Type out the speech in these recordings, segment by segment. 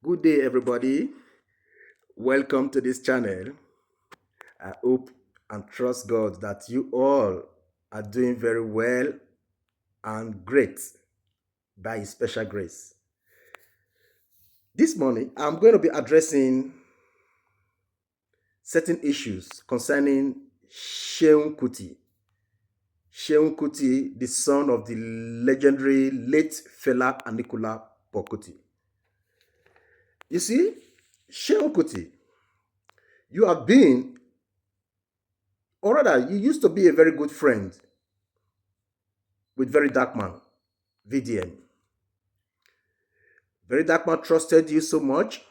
Good day, everybody. Welcome to this channel. I hope and trust God that you all are doing very well and great by His special grace. This morning, I'm going to be addressing certain issues concerning Seun Kuti. Seun Kuti, the son of the legendary late Fela Anikulapo Kuti. You see, Seun Kuti, you have been, or rather, you used to be a very good friend with Very Dark Man, VDM. Very Dark Man trusted you so much.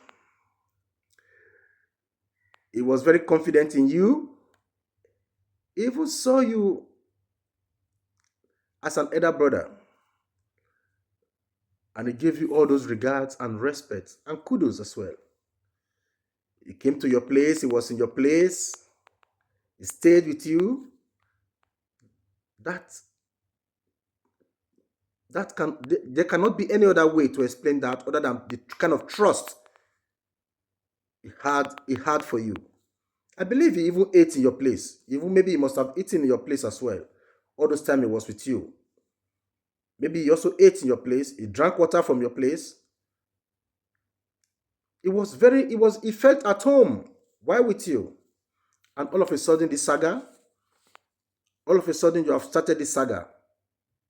He was very confident in you. He even saw you as an elder brother. And he gave you all those regards and respect and kudos as well. He came to your place. He was in your place. He stayed with you. There cannot be any other way to explain that other than the kind of trust he had for you. I believe he even ate in your place. Maybe he must have eaten in your place as well. All those time he was with you. Maybe he also ate in your place. He drank water from your place. He felt at home. Why with you? And all of a sudden, you have started this saga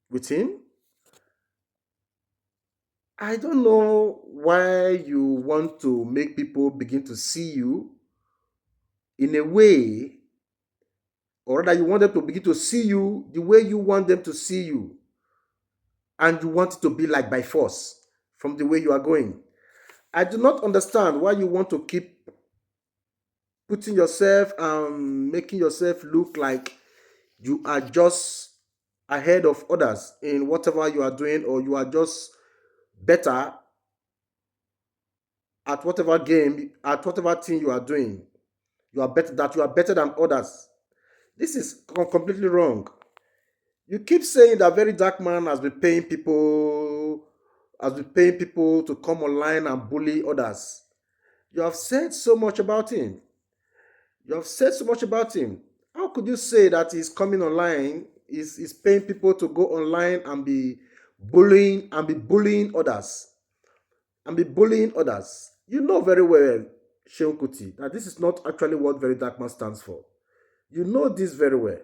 with him. I don't know why you want to make people begin to see you in a way, or rather you want them to begin to see you the way you want them to see you. And you want it to be like by force from the way you are going. I do not understand why you want to keep putting yourself and making yourself look like you are just ahead of others in whatever you are doing, or you are just better at whatever thing you are doing. You are better than others. This is completely wrong. You keep saying that Very Dark Man has been paying people to come online and bully others. You have said so much about him. How could you say that he's coming online, is paying people to go online and be bullying others? You know very well, Seun Kuti, that this is not actually what Very Dark Man stands for. You know this very well.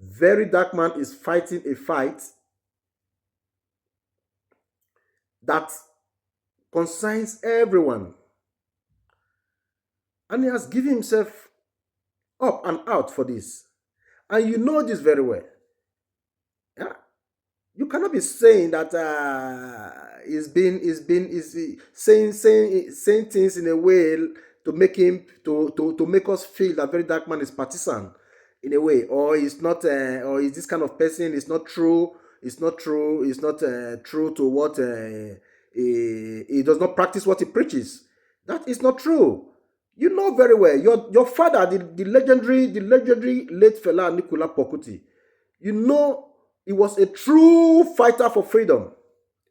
Very Dark Man is fighting a fight that concerns everyone. And he has given himself up and out for this. And you know this very well. Yeah? You cannot be saying that saying things in a way to make him to make us feel that Very Dark Man is partisan in a way, or is not, or is this kind of person is not true. It's not true. It's not true to what he does not practice what he preaches. That is not true. You know very well. Your father, the legendary late Fela Anikulapo Kuti. You know he was a true fighter for freedom.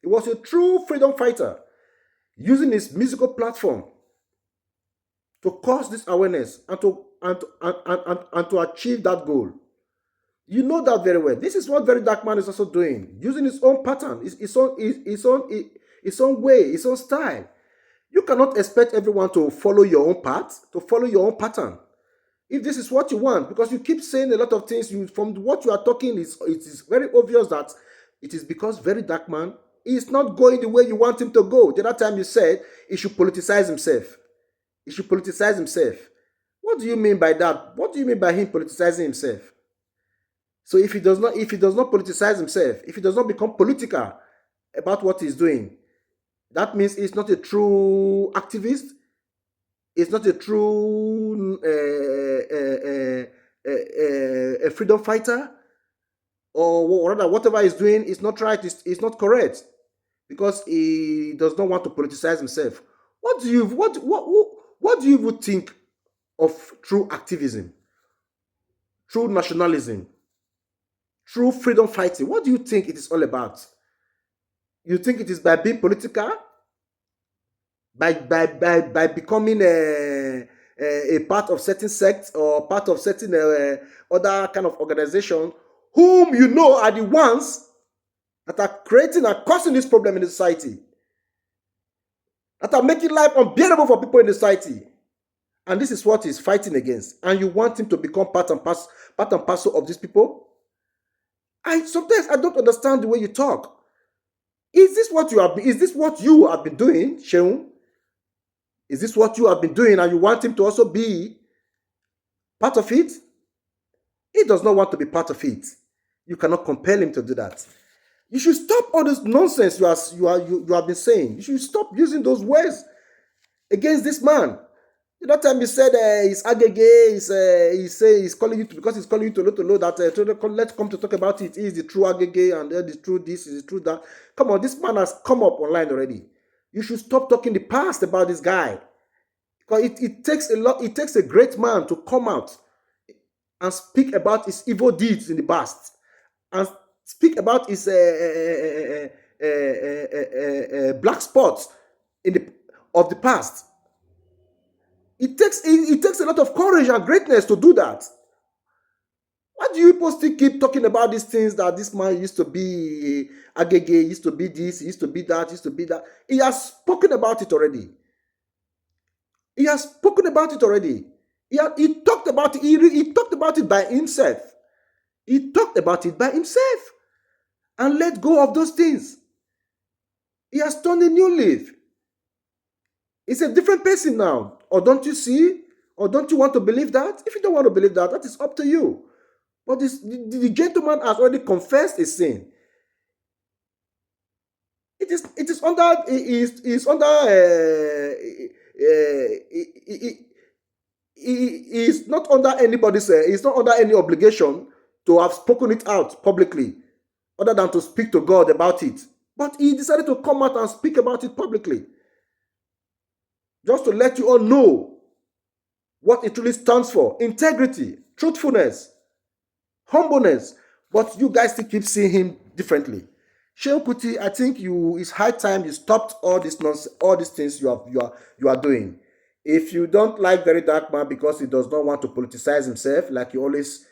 He was a true freedom fighter, using his musical platform to cause this awareness and to achieve that goal. You know that very well. This is what Very Dark Man is also doing, using his own pattern, his own way, his own style. You cannot expect everyone to follow your own path, to follow your own pattern. If this is what you want, because you keep saying a lot of things, from what you are talking, it is very obvious that it is because Very Dark Man is not going the way you want him to go. The other time you said he should politicize himself. What do you mean by that? What do you mean by him politicizing himself? So if he does not politicize himself, if he does not become political about what he's doing, that means he's not a true activist. It's not a true a freedom fighter, or rather, whatever he's doing is not right. It's not correct, because he does not want to politicize himself. What do you even think of true activism, true nationalism, true freedom fighting? What do you think it is all about? You think it is by being political? by becoming a part of certain sects or part of certain other kind of organization, whom you know are the ones that are creating and causing this problem in the society, that are making life unbearable for people in the society. And this is what he's fighting against. And you want him to become part and parcel of these people? Sometimes I don't understand the way you talk. Is this what you have been doing, Seun? Is this what you have been doing and you want him to also be part of it? He does not want to be part of it. You cannot compel him to do that. You should stop all this nonsense you have been saying. You should stop using those words against this man. That time he said he's agege, he's calling you to, because he's calling you to know that let's come to talk about it. Is the true agege and the true this, is the true that. Come on, this man has come up online already. You should stop talking the past about this guy, because it takes a lot. It takes a great man to come out and speak about his evil deeds in the past, and speak about his black spots of the past. It takes a lot of courage and greatness to do that. Why do you people still keep talking about these things, that this man used to be agege, used to be this, used to be that, used to be that? He has spoken about it already. He has spoken about it already. He talked about it. He talked about it by himself. He talked about it by himself and let go of those things. He has turned a new leaf. He's a different person now. Or don't you see? Or don't you want to believe that? If you don't want to believe that, that is up to you. But the gentleman has already confessed his sin. It is under he is not under anybody's. He's not under any obligation to have spoken it out publicly, other than to speak to God about it. But he decided to come out and speak about it publicly, just to let you all know what it really stands for: integrity, truthfulness, humbleness. But you guys still keep seeing him differently. Seun Kuti, I think it's high time you stopped all this nonsense, all these things you are doing. If you don't like Very Dark Man because he does not want to politicize himself, like you always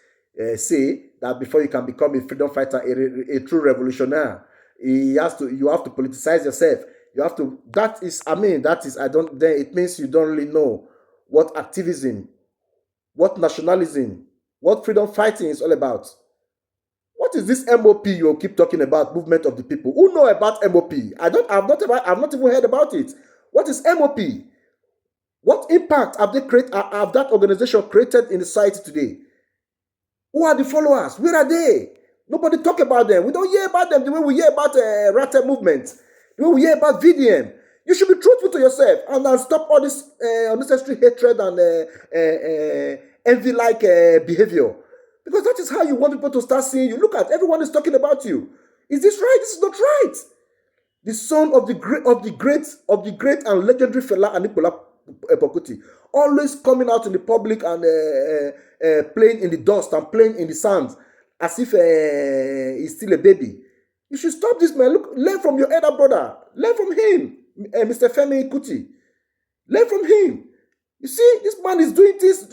say, that before you can become a freedom fighter, a true revolutionary, you have to politicize yourself. You have to. It means you don't really know what activism, what nationalism, what freedom fighting is all about. What is this MOP you keep talking about? Movement of the people. Who know about MOP? I've not even heard about it. What is MOP? What impact have that organization created in the society today? Who are the followers? Where are they? Nobody talk about them. We don't hear about them the way we hear about Rata movement, the way we hear about VDM. You should be truthful to yourself and stop all this unnecessary hatred and envy-like behavior. Because that is how you want people to start seeing you. Look at, everyone is talking about you. Is this right? This is not right. The son of the great and legendary Fela Anikulapo Kuti, always coming out in the public and playing in the dust and playing in the sand as if he's still a baby. You should stop this, man. Look, learn from your elder brother. Learn from him, Mr. Fela Kuti. Learn from him. You see, this man is doing this.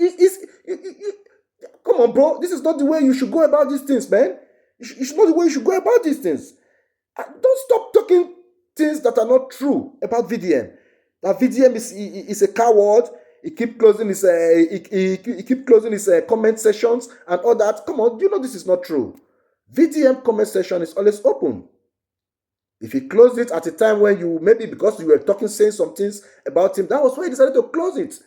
Come on, bro. This is not the way you should go about these things, man. You should not the way you should go about these things. Don't stop talking things that are not true about VDM. That VDM is a coward. He keep closing his comment sessions and all that. Come on, you know this is not true. VDM comment section is always open. If he closed it at a time when maybe because you were saying some things about him, that was why he decided to close it.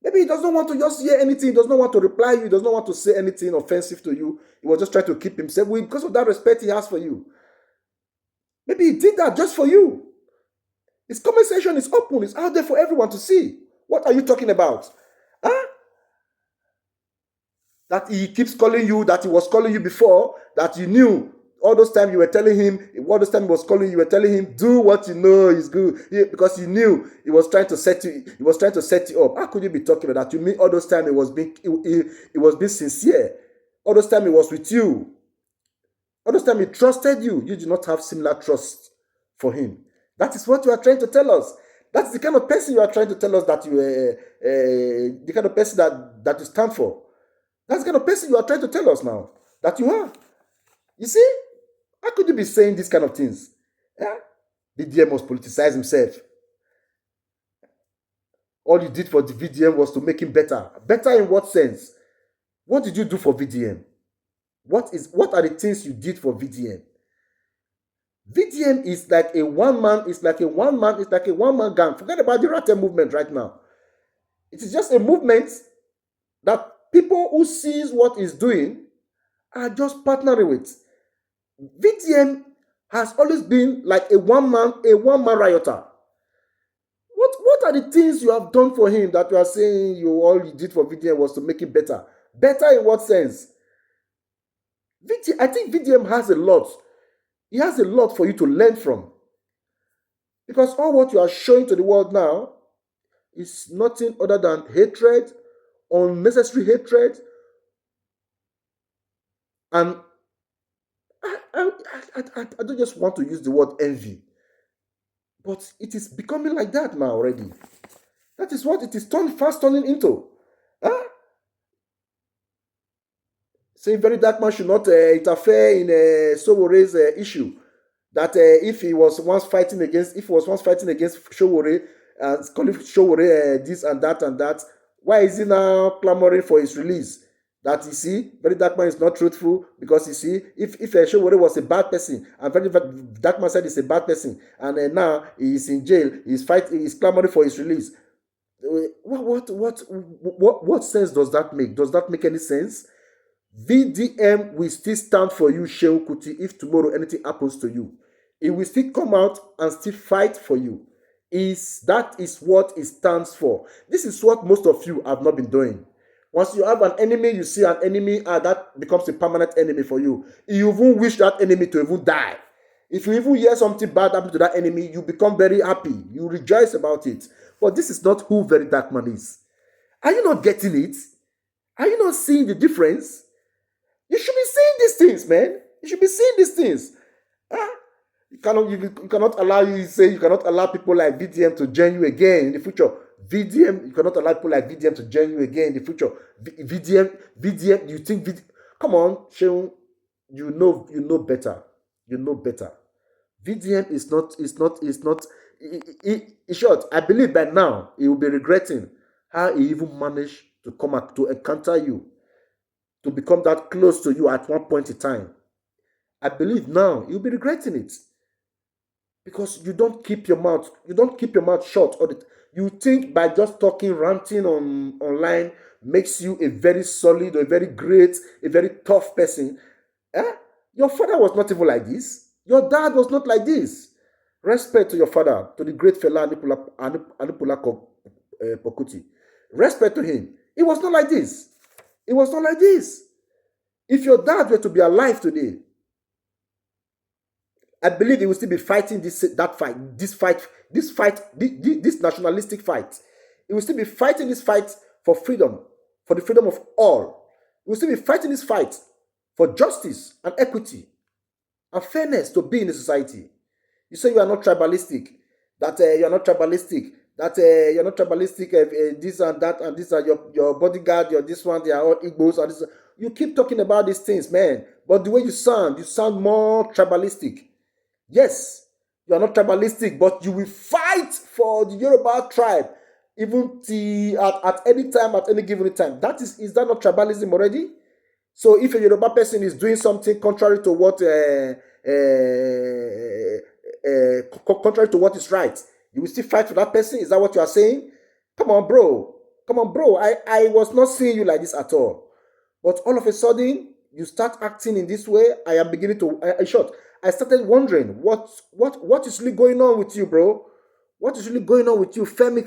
Maybe he does not want to just hear anything. He does not want to reply you. He does not want to say anything offensive to you. He was just trying to keep himself because of that respect he has for you. Maybe he did that just for you. His comment section is open. It's out there for everyone to see. What are you talking about? Huh? That he keeps calling you, that he was calling you before, that you knew. All those times you were telling him, all those times he was calling you, were telling him, do what you know is good. Because you knew he was trying to set you up. How could you be talking about that? You mean all those times he was being sincere. All those times he was with you. All those times he trusted you. You do not have similar trust for him. That is what you are trying to tell us. That's the kind of person you are trying to tell us that you the kind of person that you stand for. That's the kind of person you are trying to tell us now that you are. You see, how could you be saying these kind of things? Yeah? VDM must politicize himself. All you did for the VDM was to make him better. Better in what sense? What did you do for VDM? What are the things you did for VDM? VDM is like a one-man gang. Forget about the Rate movement right now. It is just a movement that people who sees what he's doing are just partnering with. VDM has always been like a one-man rioter. What are the things you have done for him that you are saying all you did for VDM was to make it better? Better in what sense? I think VDM has a lot. He has a lot for you to learn from. Because all what you are showing to the world now is nothing other than hatred, unnecessary hatred, and I don't just want to use the word envy, but it is becoming like that now already. That is what it is fast turning into. Huh? Saying very dark man should not interfere in Sowore's issue. That if he was once fighting against Sowore and calling Sowore this and that, why is he now clamoring for his release? That you see, very dark man is not truthful because you see, if Sowore was a bad person and very dark man said he's a bad person and now he's in jail, he's clamoring for his release. What sense does that make? Does that make any sense? VDM will still stand for you, Seun Kuti, if tomorrow anything happens to you. He will still come out and still fight for you. That is what it stands for. This is what most of you have not been doing. Once you have an enemy, you see an enemy, that becomes a permanent enemy for you. You even wish that enemy to even die. If you even hear something bad happen to that enemy, you become very happy. You rejoice about it. But this is not who Very Dark Man is. Are you not getting it? Are you not seeing the difference? You should be seeing these things, man. You should be seeing these things. You cannot allow people like VDM to join you again in the future. You cannot allow people like VDM to join you again in the future. VDM, you think come on, Seun, you know better. You know better. VDM is not, in short, I believe by now he will be regretting how he even managed to come up to encounter you, to become that close to you at one point in time. I believe now you'll be regretting it. Because you don't keep your mouth shut. You think by just talking, ranting online makes you a very solid, or a very great, a very tough person. Your father was not even like this. Your dad was not like this. Respect to your father, to the great Fela Anikulapo Kuti. Respect to him. It was not like this. It was not like this. If your dad were to be alive today, I believe he will still be fighting this nationalistic fight. He will still be fighting this fight for freedom, for the freedom of all. He will still be fighting this fight for justice and equity and fairness to be in the society. You say you are not tribalistic, that you are not tribalistic, you're not tribalistic, this and that, and these are your bodyguard, your this one, they are all Igbos, and this. You keep talking about these things, man, but the way you sound more tribalistic. Yes, you are not tribalistic, but you will fight for the Yoruba tribe, even at any time, at any given time. Is that not tribalism already? So if a Yoruba person is doing something contrary to what is right, you will still fight for that person? Is that what you are saying? Come on, bro. I was not seeing you like this at all. But all of a sudden, you start acting in this way. I am beginning to, I started wondering what is really going on with you, bro? What is really going on with you, Seun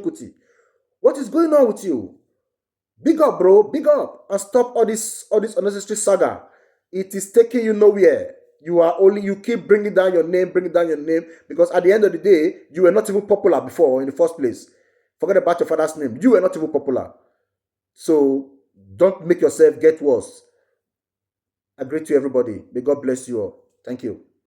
Kuti? What is going on with you? Big up, bro. Big up. And stop all this unnecessary saga. It is taking you nowhere. You keep bringing down your name, because at the end of the day, you were not even popular before in the first place. Forget about your father's name. You were not even popular. So don't make yourself get worse. I greet you, everybody. May God bless you all. Thank you.